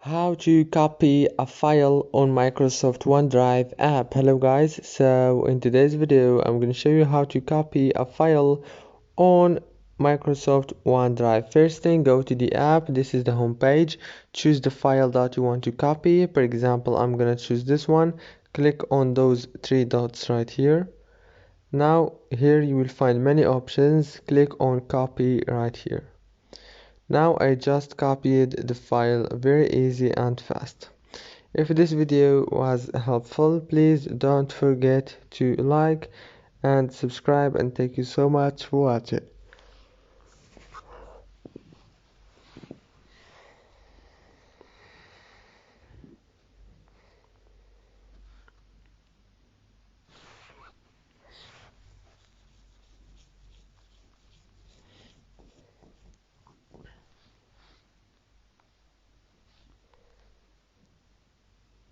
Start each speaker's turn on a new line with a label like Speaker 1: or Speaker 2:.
Speaker 1: How to copy a file on Microsoft OneDrive app. Hello guys, so in today's video I'm going to show you how to copy a file on Microsoft OneDrive. First thing, go to the app. This is the home page. Choose the file that you want to copy. For example, I'm going to choose this one. Click on those three dots right here. Now here you will find many options. Click on copy right here. Now I just copied the file, very easy and fast. If this video was helpful, please don't forget to like and subscribe, and thank you so much for watching.